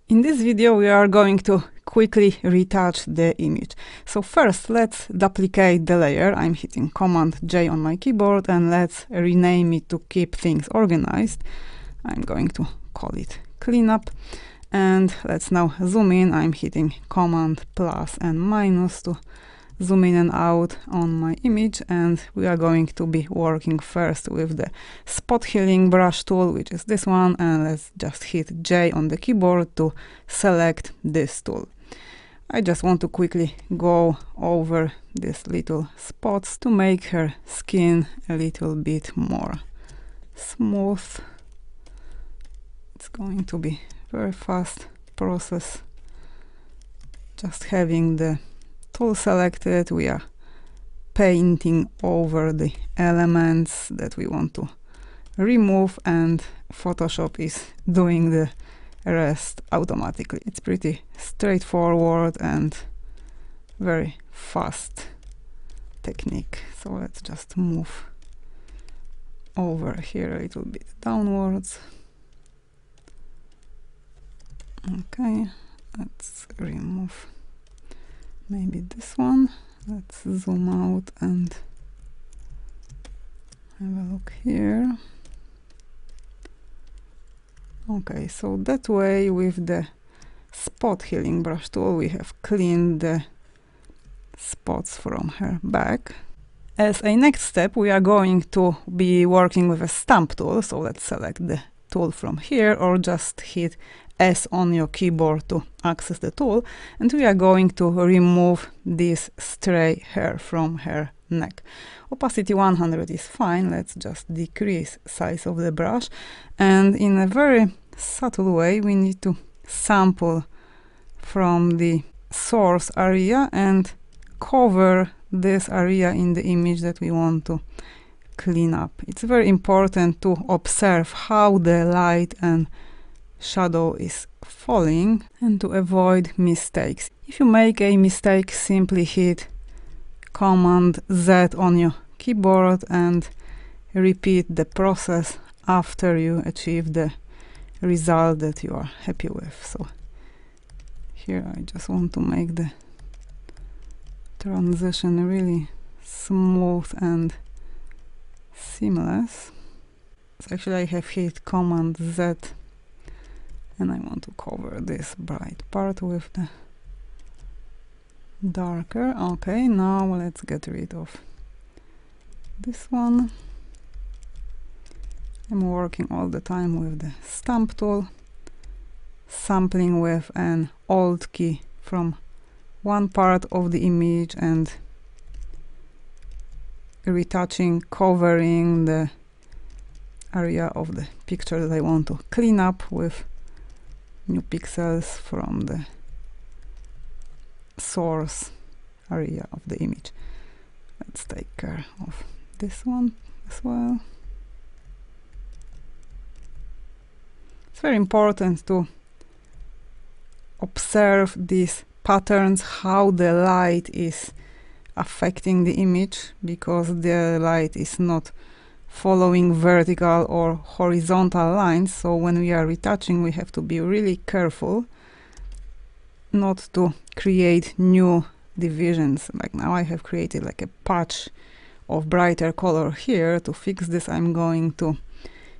In this video we are going to quickly retouch the image. So first let's duplicate the layer. I'm hitting Command J on my keyboard and let's rename it to keep things organized. I'm going to call it cleanup. And let's now zoom in. I'm hitting Command plus and minus to zoom in and out on my image, and we are going to be working first with the spot healing brush tool, which is this one, and let's just hit J on the keyboard to select this tool. I just want to quickly go over these little spots to make her skin a little bit more smooth. It's going to be very fast process. Just having the tool selected, we are painting over the elements that we want to remove, and Photoshop is doing the rest automatically. It's pretty straightforward and very fast technique. So let's just move over here a little bit downwards. Okay, let's remove maybe this one. Let's zoom out and have a look here. Okay, so that way with the spot healing brush tool we have cleaned the spots from her back. As a next step we are going to be working with a stamp tool, so let's select the tool from here or just hit S on your keyboard to access the tool, and we are going to remove this stray hair from her neck. Opacity 100 is fine. Let's just decrease size of the brush, and in a very subtle way we need to sample from the source area and cover this area in the image that we want to clean up. It's very important to observe how the light and shadow is falling and to avoid mistakes. If you make a mistake, simply hit Command Z on your keyboard and repeat the process after you achieve the result that you are happy with. So here I just want to make the transition really smooth and seamless. So actually I have hit Command Z and I want to cover this bright part with the darker. Okay, now let's get rid of this one. I'm working all the time with the stamp tool, sampling with an Alt key from one part of the image and retouching, covering the area of the picture that I want to clean up with new pixels from the source area of the image. Let's take care of this one as well. It's very important to observe these patterns, how the light is affecting the image, because the light is not following vertical or horizontal lines. So when we are retouching we have to be really careful not to create new divisions. Like now I have created like a patch of brighter color here. To fix this I'm going to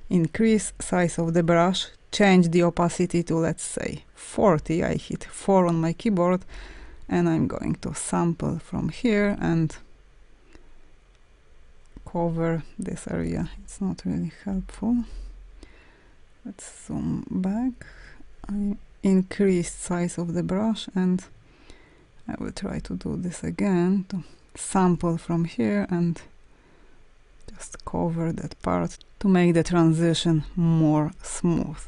increase size of the brush, change the opacity to, let's say, 40. I hit 4 on my keyboard and I'm going to sample from here and cover this area. It's not really helpful. Let's zoom back. I increased size of the brush and I will try to do this again to sample from here and just cover that part to make the transition more smooth.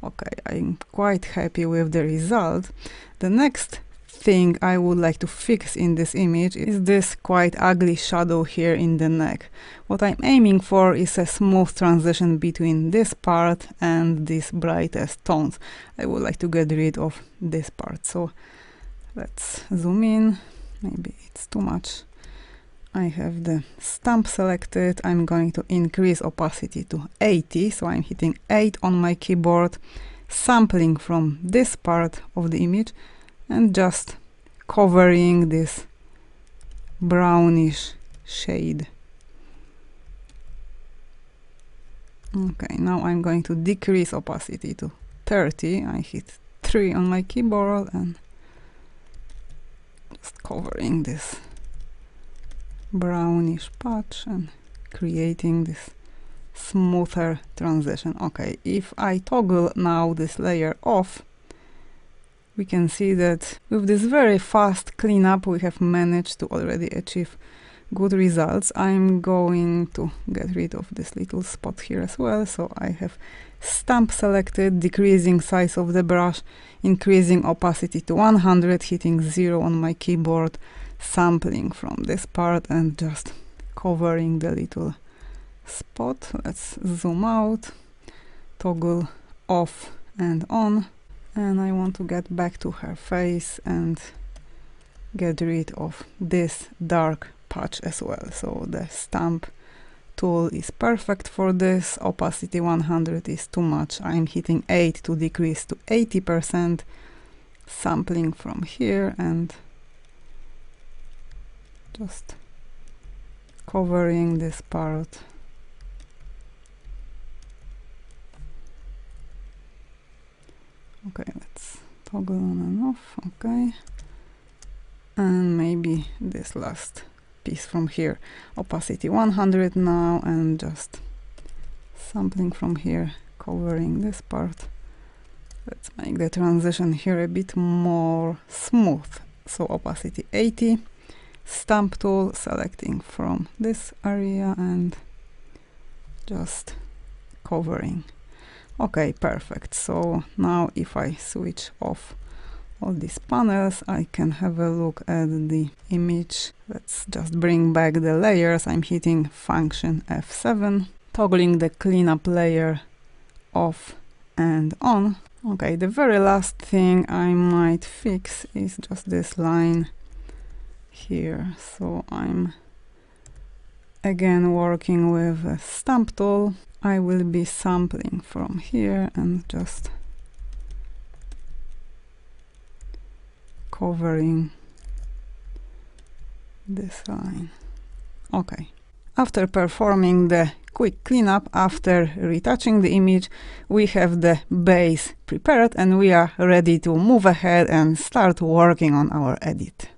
Okay, I'm quite happy with the result. The next thing I would like to fix in this image is this quite ugly shadow here in the neck. What I'm aiming for is a smooth transition between this part and these brightest tones. I would like to get rid of this part. So let's zoom in. Maybe it's too much. I have the stamp selected. I'm going to increase opacity to 80. So I'm hitting 8 on my keyboard, sampling from this part of the image and just covering this brownish shade. Okay, now I'm going to decrease opacity to 30. I hit 3 on my keyboard and just covering this brownish patch and creating this smoother transition. Okay, if I toggle now this layer off, we can see that with this very fast cleanup we have managed to already achieve good results. I'm going to get rid of this little spot here as well. So I have stamp selected, decreasing size of the brush, increasing opacity to 100, hitting 0 on my keyboard, sampling from this part and just covering the little spot. Let's zoom out, toggle off and on, and I want to get back to her face and get rid of this dark patch as well. So the stamp tool is perfect for this. Opacity 100 is too much. I'm hitting 8 to decrease to 80%, sampling from here and just covering this part. Okay, let's toggle on and off. Okay, and maybe this last piece from here, opacity 100 now, and just sampling from here, covering this part. Let's make the transition here a bit more smooth. So opacity 80, stamp tool, selecting from this area and just covering. Okay, perfect. So now if I switch off all these panels, I can have a look at the image. Let's just bring back the layers. I'm hitting Function F7, toggling the cleanup layer off and on. Okay, the very last thing I might fix is just this line here. So I'm again working with a stamp tool. I will be sampling from here and just covering this line. Okay. After performing the quick cleanup, after retouching the image, we have the base prepared and we are ready to move ahead and start working on our edit.